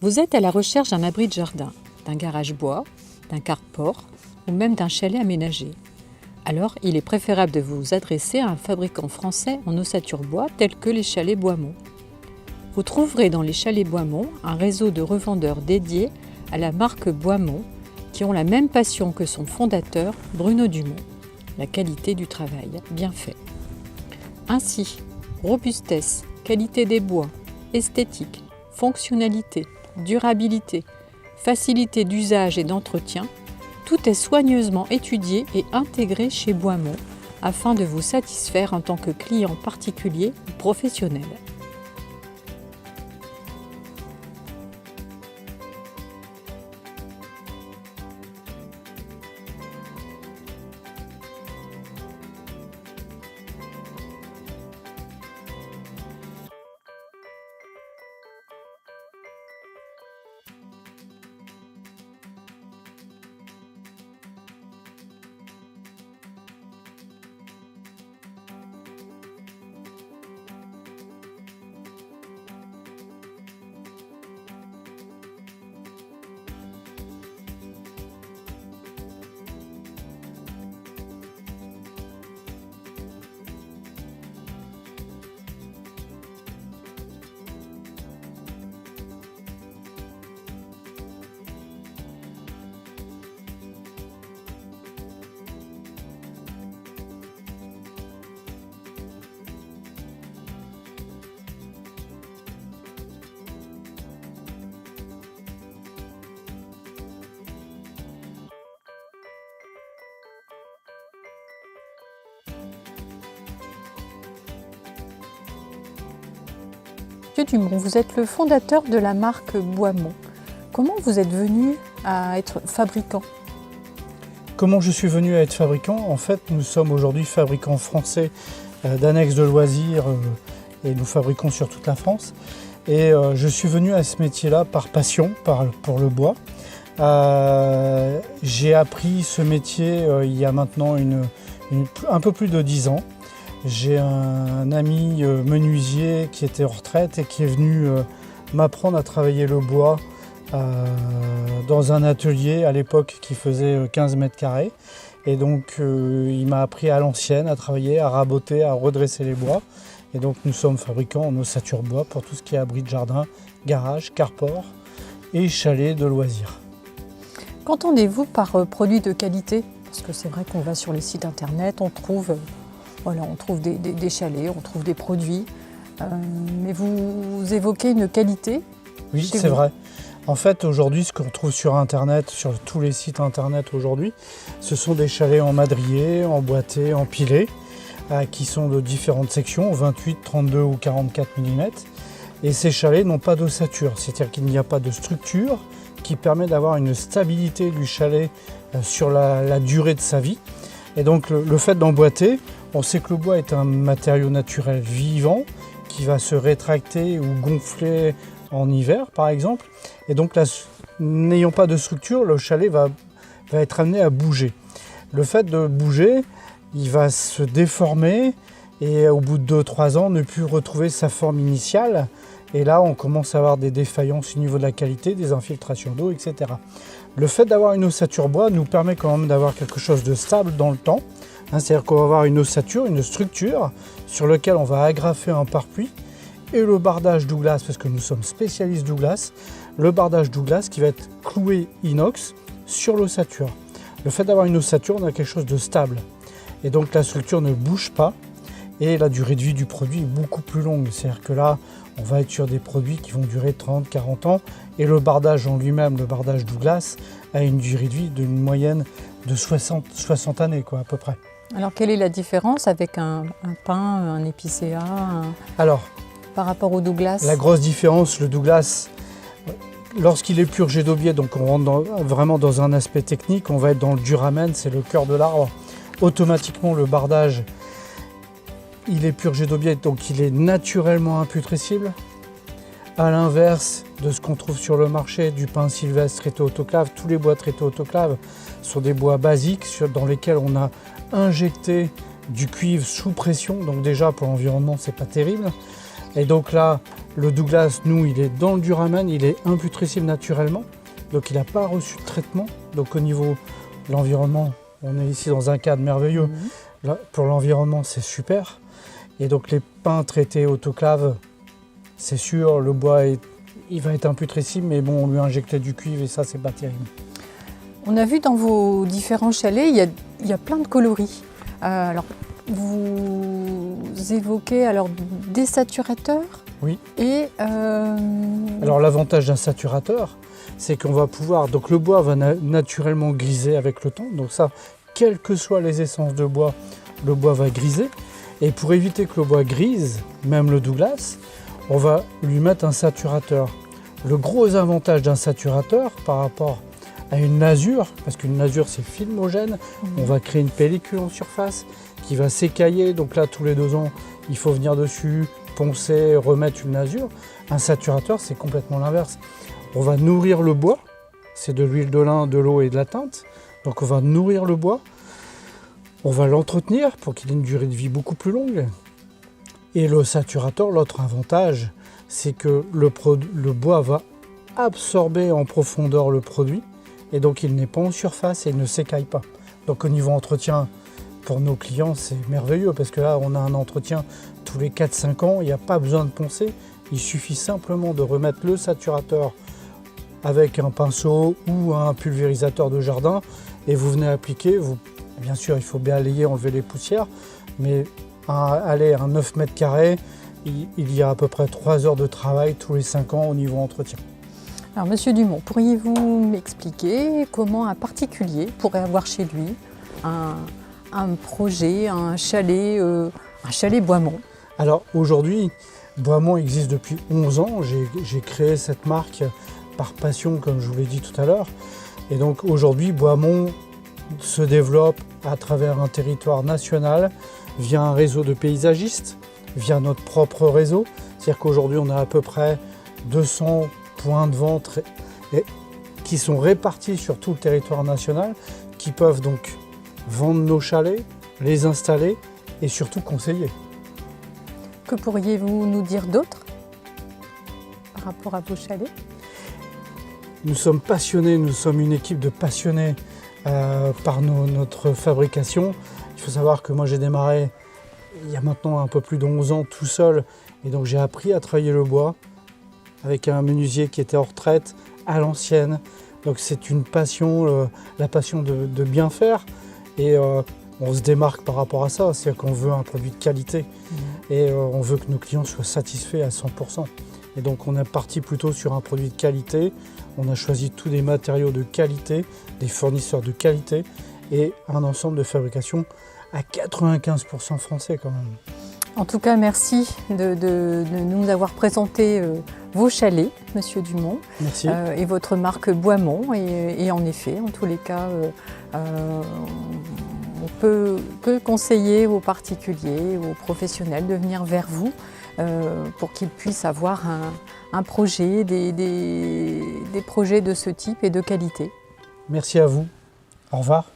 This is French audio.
Vous êtes à la recherche d'un abri de jardin, d'un garage bois, d'un carport ou même d'un chalet aménagé. Alors, il est préférable de vous adresser à un fabricant français en ossature bois tel que les chalets Boismont. Vous trouverez dans les chalets Boismont un réseau de revendeurs dédiés à la marque Boismont qui ont la même passion que son fondateur, Bruno Dumont, la qualité du travail bien fait. Ainsi, robustesse, qualité des bois, esthétique, fonctionnalité, durabilité, facilité d'usage et d'entretien, tout est soigneusement étudié et intégré chez Boismont afin de vous satisfaire en tant que client particulier ou professionnel. Monsieur Dumont, vous êtes le fondateur de la marque Boismont. Comment vous êtes venu à être fabricant ? Comment je suis venu à être fabricant ? En fait, nous sommes aujourd'hui fabricants français d'annexes de loisirs et nous fabriquons sur toute la France. Et je suis venu à ce métier-là par passion, pour le bois. J'ai appris ce métier il y a maintenant un peu plus de 10 ans. J'ai un ami menuisier qui était en retraite et qui est venu m'apprendre à travailler le bois dans un atelier à l'époque qui faisait 15 mètres carrés. Et donc il m'a appris à l'ancienne à travailler, à raboter, à redresser les bois. Et donc nous sommes fabricants en ossature bois pour tout ce qui est abri de jardin, garage, carport et chalet de loisirs. Qu'entendez-vous par produits de qualité ? Parce que c'est vrai qu'on va sur les sites internet, on trouve des chalets, on trouve des produits. Mais vous évoquez une qualité ? Oui, c'est vrai. En fait, aujourd'hui, ce qu'on trouve sur internet, sur tous les sites internet aujourd'hui, ce sont des chalets en madrier, emboîtés, empilés, qui sont de différentes sections, 28, 32 ou 44 mm. Et ces chalets n'ont pas d'ossature, c'est-à-dire qu'il n'y a pas de structure qui permet d'avoir une stabilité du chalet sur la durée de sa vie. Et donc le fait d'emboîter, on sait que le bois est un matériau naturel vivant qui va se rétracter ou gonfler en hiver par exemple. Et donc n'ayant pas de structure, le chalet va être amené à bouger. Le fait de bouger, il va se déformer et au bout de 2-3 ans ne plus retrouver sa forme initiale. Et là, on commence à avoir des défaillances au niveau de la qualité, des infiltrations d'eau, etc. Le fait d'avoir une ossature bois nous permet quand même d'avoir quelque chose de stable dans le temps. C'est-à-dire qu'on va avoir une ossature, une structure sur laquelle on va agrafer un pare-pluie et le bardage Douglas, parce que nous sommes spécialistes Douglas, le bardage Douglas qui va être cloué inox sur l'ossature. Le fait d'avoir une ossature, on a quelque chose de stable. Et donc la structure ne bouge pas et la durée de vie du produit est beaucoup plus longue. C'est-à-dire que là, on va être sur des produits qui vont durer 30, 40 ans et le bardage en lui-même, le bardage Douglas, a une durée de vie d'une moyenne de 60 années quoi, à peu près. Alors quelle est la différence avec un pin, un épicéa par rapport au Douglas ? La grosse différence, le Douglas, lorsqu'il est purgé d'aubier, donc on rentre vraiment dans un aspect technique, on va être dans le duramen, c'est le cœur de l'arbre. Automatiquement, le bardage, il est purgé d'aubier, donc il est naturellement imputrescible. À l'inverse de ce qu'on trouve sur le marché, du pin sylvestre traité autoclave, tous les bois traités autoclave sont des bois basiques dans lesquels on a injecté du cuivre sous pression, donc déjà pour l'environnement c'est pas terrible. Et donc là, Le Douglas, nous, il est dans le duramen, il est imputrescible naturellement, donc il n'a pas reçu de traitement. Donc au niveau de l'environnement, on est ici dans un cadre merveilleux. Là, pour l'environnement, c'est super. Et donc les pins traités autoclave, c'est sûr, le bois il va être imputrescible, mais bon, on lui a injecté du cuivre et ça, c'est pas terrible. On a vu dans vos différents chalets, il y a plein de coloris. Alors, vous évoquez alors des saturateurs. Oui. Et alors l'avantage d'un saturateur, c'est qu'on va pouvoir, donc le bois va naturellement griser avec le temps, donc ça, quelles que soient les essences de bois, le bois va griser. Et pour éviter que le bois grise, même le Douglas, on va lui mettre un saturateur. Le gros avantage d'un saturateur par rapport à une lasure, parce qu'une lasure c'est filmogène, on va créer une pellicule en surface qui va s'écailler, donc là tous les 2 ans il faut venir dessus, poncer, remettre une lasure. Un saturateur c'est complètement l'inverse. On va nourrir le bois, c'est de l'huile de lin, de l'eau et de la teinte, donc on va nourrir le bois, on va l'entretenir pour qu'il ait une durée de vie beaucoup plus longue. Et le saturateur, l'autre avantage, c'est que le bois va absorber en profondeur le produit et donc il n'est pas en surface et il ne s'écaille pas. Donc au niveau entretien, pour nos clients, c'est merveilleux parce que là, on a un entretien tous les 4-5 ans, il n'y a pas besoin de poncer, il suffit simplement de remettre le saturateur avec un pinceau ou un pulvérisateur de jardin et vous venez appliquer. Bien sûr, il faut balayer, enlever les poussières, mais un 9 mètres carrés, il y a à peu près 3 heures de travail tous les 5 ans au niveau entretien. Alors Monsieur Dumont, pourriez-vous m'expliquer comment un particulier pourrait avoir chez lui un projet, un chalet Boismont? Alors aujourd'hui, Boismont existe depuis 11 ans. J'ai créé cette marque par passion, comme je vous l'ai dit tout à l'heure. Et donc aujourd'hui, Boismont se développe à travers un territoire national via un réseau de paysagistes, via notre propre réseau. C'est-à-dire qu'aujourd'hui, on a à peu près 200 points de vente qui sont répartis sur tout le territoire national, qui peuvent donc vendre nos chalets, les installer et surtout conseiller. Que pourriez-vous nous dire d'autre par rapport à vos chalets? Nous sommes passionnés, nous sommes une équipe de passionnés par notre fabrication. Il faut savoir que moi j'ai démarré il y a maintenant un peu plus de 11 ans tout seul et donc j'ai appris à travailler le bois avec un menuisier qui était en retraite à l'ancienne. Donc c'est une passion, la passion de bien faire et on se démarque par rapport à ça, c'est-à-dire qu'on veut un produit de qualité et on veut que nos clients soient satisfaits à 100%. Et donc on est parti plutôt sur un produit de qualité, on a choisi tous des matériaux de qualité, des fournisseurs de qualité et un ensemble de fabrication à 95% français quand même. En tout cas, merci de nous avoir présenté vos chalets, Monsieur Dumont. Merci. Et votre marque Boismont. Et en effet, en tous les cas, on peut conseiller aux particuliers, aux professionnels de venir vers vous pour qu'ils puissent avoir un projet, des projets de ce type et de qualité. Merci à vous. Au revoir.